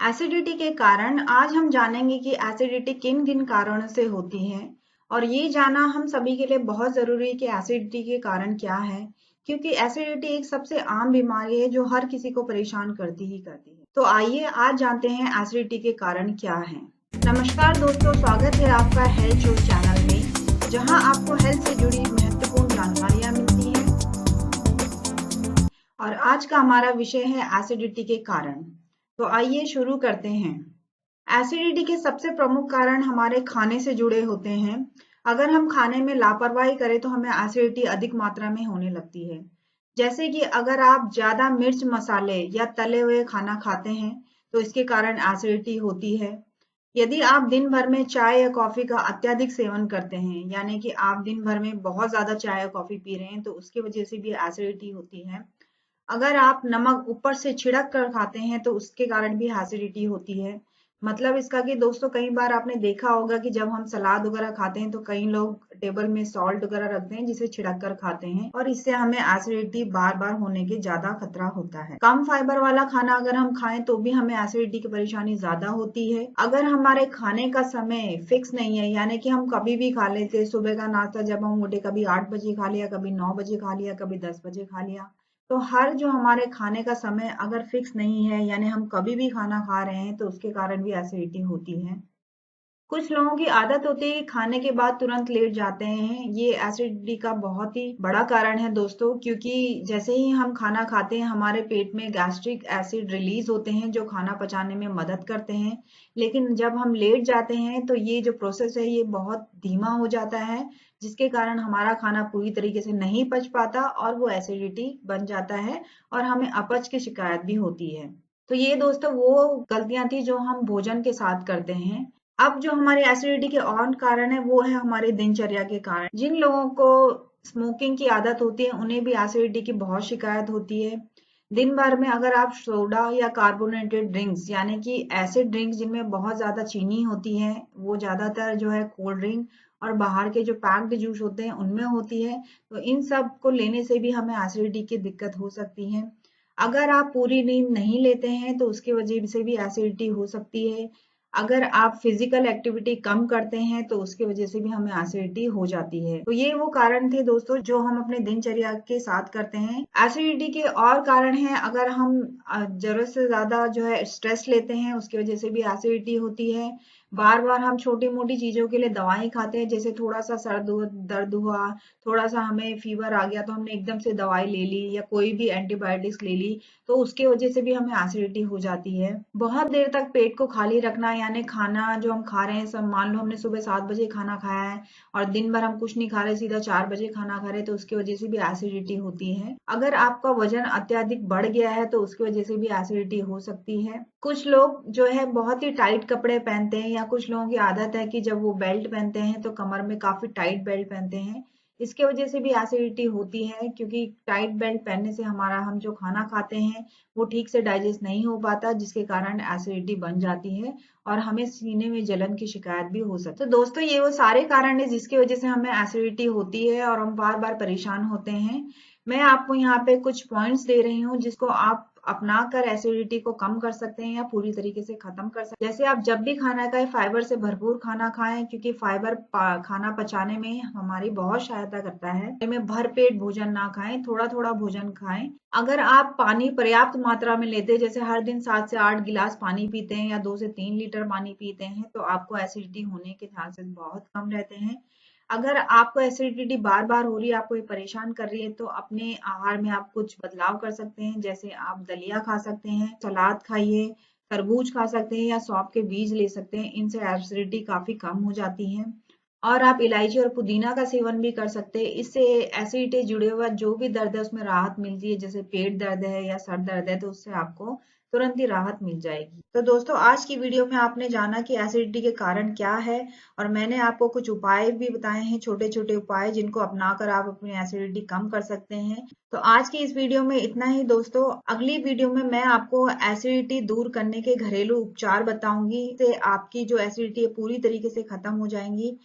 Acidity के कारण आज हम जानेंगे कि एसिडिटी किन किन कारणों से होती है और ये जानना हम सभी के लिए बहुत जरूरी है कि एसिडिटी के कारण क्या है, क्योंकि एसिडिटी एक सबसे आम बीमारी है जो हर किसी को परेशान करती ही करती है। तो आइए आज जानते हैं एसिडिटी के कारण क्या है। नमस्कार दोस्तों, स्वागत है आपका हेल्थ शो चैनल में, जहां आपको हेल्थ से जुड़ी महत्वपूर्ण जानकारियां मिलती हैं। और आज का हमारा विषय है एसिडिटी के कारण। तो आइए शुरू करते हैं। एसिडिटी के सबसे प्रमुख कारण हमारे खाने से जुड़े होते हैं। अगर हम खाने में लापरवाही करें तो हमें एसिडिटी अधिक मात्रा में होने लगती है। जैसे कि अगर आप ज्यादा मिर्च मसाले या तले हुए खाना खाते हैं तो इसके कारण एसिडिटी होती है। यदि आप दिन भर में चाय या कॉफी का अत्यधिक सेवन करते हैं, यानी कि आप दिन भर में बहुत ज्यादा चाय या कॉफी पी रहे हैं, तो उसकी वजह से भी एसिडिटी होती है। अगर आप नमक ऊपर से छिड़क कर खाते हैं तो उसके कारण भी एसिडिटी होती है। मतलब इसका कि दोस्तों, कई बार आपने देखा होगा कि जब हम सलाद वगैरह खाते हैं तो कई लोग टेबल में सॉल्ट वगैरह रखते हैं जिसे छिड़क कर खाते हैं, और इससे हमें एसिडिटी बार बार होने के ज्यादा खतरा होता है। कम फाइबर वाला खाना अगर हम खाएं तो भी हमें एसिडिटी की परेशानी ज्यादा होती है। अगर हमारे खाने का समय फिक्स नहीं है, यानी कि हम कभी भी खा लेते, सुबह का नाश्ता जब हम उठे कभी 8 बजे खा लिया, कभी 9 बजे खा लिया, कभी 10 बजे खा लिया, तो हर जो हमारे खाने का समय अगर फिक्स नहीं है, यानी हम कभी भी खाना खा रहे हैं, तो उसके कारण भी एसिडिटी होती है। कुछ लोगों की आदत होती है कि खाने के बाद तुरंत लेट जाते हैं। ये एसिडिटी का बहुत ही बड़ा कारण है दोस्तों, क्योंकि जैसे ही हम खाना खाते हैं हमारे पेट में गैस्ट्रिक एसिड रिलीज होते हैं जो खाना पचाने में मदद करते हैं। लेकिन जब हम लेट जाते हैं तो ये जो प्रोसेस है ये बहुत धीमा हो जाता है, जिसके कारण हमारा खाना पूरी तरीके से नहीं पच पाता और वो एसिडिटी बन जाता है और हमें अपच की शिकायत भी होती है। तो ये दोस्तों वो गलतियां थी जो हम भोजन के साथ करते हैं। अब जो हमारी एसिडिटी के और कारण है वो है हमारे दिनचर्या के कारण। जिन लोगों को स्मोकिंग की आदत होती है उन्हें भी एसिडिटी की बहुत शिकायत होती है। दिन भर में अगर आप सोडा या कार्बोनेटेड ड्रिंक्स, यानी कि ऐसे ड्रिंक्स जिनमें बहुत ज्यादा चीनी होती है, वो ज्यादातर जो है कोल्ड ड्रिंक और बाहर के जो पैक्ड जूस होते हैं उनमें होती है, तो इन सब को लेने से भी हमें एसिडिटी की दिक्कत हो सकती है। अगर आप पूरी नींद नहीं लेते हैं तो उसकी वजह से भी एसिडिटी हो सकती है। अगर आप फिजिकल एक्टिविटी कम करते हैं तो उसकी वजह से भी हमें एसिडिटी हो जाती है। तो ये वो कारण थे दोस्तों जो हम अपने दिनचर्या के साथ करते हैं। एसिडिटी के और कारण हैं, अगर हम जरूरत से ज्यादा जो है स्ट्रेस लेते हैं उसकी वजह से भी एसिडिटी होती है। बार बार हम छोटी मोटी चीजों के लिए दवाई खाते हैं, जैसे थोड़ा सा सर दर्द हुआ, थोड़ा सा हमें फीवर आ गया तो हमने एकदम से दवाई ले ली या कोई भी एंटीबायोटिक्स ले ली, तो उसके वजह से भी हमें एसिडिटी हो जाती है। बहुत देर तक पेट को खाली रखना, यानी खाना जो हम खा रहे हैं, सब मान लो हमने सुबह 7 बजे खाना खाया है और दिन भर हम कुछ नहीं खा रहे, सीधा 4 बजे खाना खा रहे, तो उसकी वजह से भी एसिडिटी होती है। अगर आपका वजन अत्यधिक बढ़ गया है तो उसकी वजह से भी एसिडिटी हो सकती है। कुछ लोग जो है बहुत ही टाइट कपड़े पहनते हैं, या कुछ लोगों की आदत है कि जब वो बेल्ट पहनते हैं तो कमर में काफी टाइट बेल्ट पहनते हैं, इसके वजह से भी एसिडिटी होती है, क्योंकि टाइट बेल्ट पहनने से हमारा हम जो खाना खाते हैं वो ठीक से डाइजेस्ट नहीं हो पाता, जिसके कारण एसिडिटी बन जाती है और हमें सीने में जलन की शिकायत भी हो सकती है। तो दोस्तों ये वो सारे कारण है जिसकी वजह से हमें एसिडिटी होती है और हम बार बार परेशान होते हैं। मैं आपको यहाँ पे कुछ पॉइंट्स दे रही हूँ जिसको आप अपना कर एसिडिटी को कम कर सकते हैं या पूरी तरीके से खत्म कर सकते हैं। जैसे आप जब भी खाना खाएं फाइबर से भरपूर खाना खाएं, क्योंकि फाइबर खाना पचाने में हमारी बहुत सहायता करता है। में भरपेट भोजन ना खाएं, थोड़ा थोड़ा भोजन खाएं। अगर आप पानी पर्याप्त मात्रा में लेते हैं, जैसे हर दिन 7 से 8 गिलास पानी पीते हैं या 2 से 3 लीटर पानी पीते हैं, तो आपको एसिडिटी होने के चांसेस बहुत कम रहते हैं। अगर आपको एसिडिटी बार बार हो रही है, आपको ये परेशान कर रही है, तो अपने आहार में आप कुछ बदलाव कर सकते हैं। जैसे आप दलिया खा सकते हैं, सलाद खाइए, तरबूज खा सकते हैं या सौंफ के बीज ले सकते हैं, इनसे एसिडिटी काफी कम हो जाती है। और आप इलायची और पुदीना का सेवन भी कर सकते हैं, इससे एसिडिटी जुड़े हुआ जो भी दर्द है उसमें राहत मिलती है। जैसे पेट दर्द है या सर दर्द है तो उससे आपको तुरंत ही राहत मिल जाएगी। तो दोस्तों आज की वीडियो में आपने जाना कि एसिडिटी के कारण क्या है, और मैंने आपको कुछ उपाय भी बताए हैं, छोटे छोटे उपाय जिनको अपनाकर आप अपनी एसिडिटी कम कर सकते हैं। तो आज की इस वीडियो में इतना ही दोस्तों। अगली वीडियो में मैं आपको एसिडिटी दूर करने के घरेलू उपचार बताऊंगी, इससे आपकी जो एसिडिटी है पूरी तरीके से खत्म हो जाएंगी।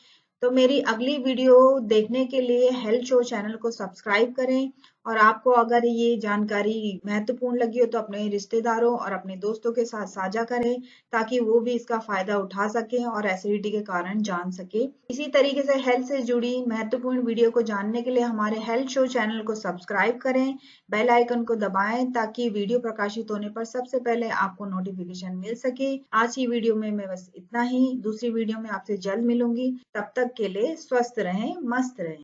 तो मेरी अगली वीडियो देखने के लिए हेल्थ शो चैनल को सब्सक्राइब करें और आपको अगर ये जानकारी महत्वपूर्ण लगी हो तो अपने रिश्तेदारों और अपने दोस्तों के साथ साझा करें, ताकि वो भी इसका फायदा उठा सकें और एसिडिटी के कारण जान सके। इसी तरीके से हेल्थ से जुड़ी महत्वपूर्ण वीडियो को जानने के लिए हमारे हेल्थ शो चैनल को सब्सक्राइब करें, बेल आइकन को दबाएं ताकि वीडियो प्रकाशित होने पर सबसे पहले आपको नोटिफिकेशन मिल सके। आज की वीडियो में मैं बस इतना ही। दूसरी वीडियो में आपसे जल्द मिलूंगी। तब तक के लिए स्वस्थ रहें, मस्त रहें।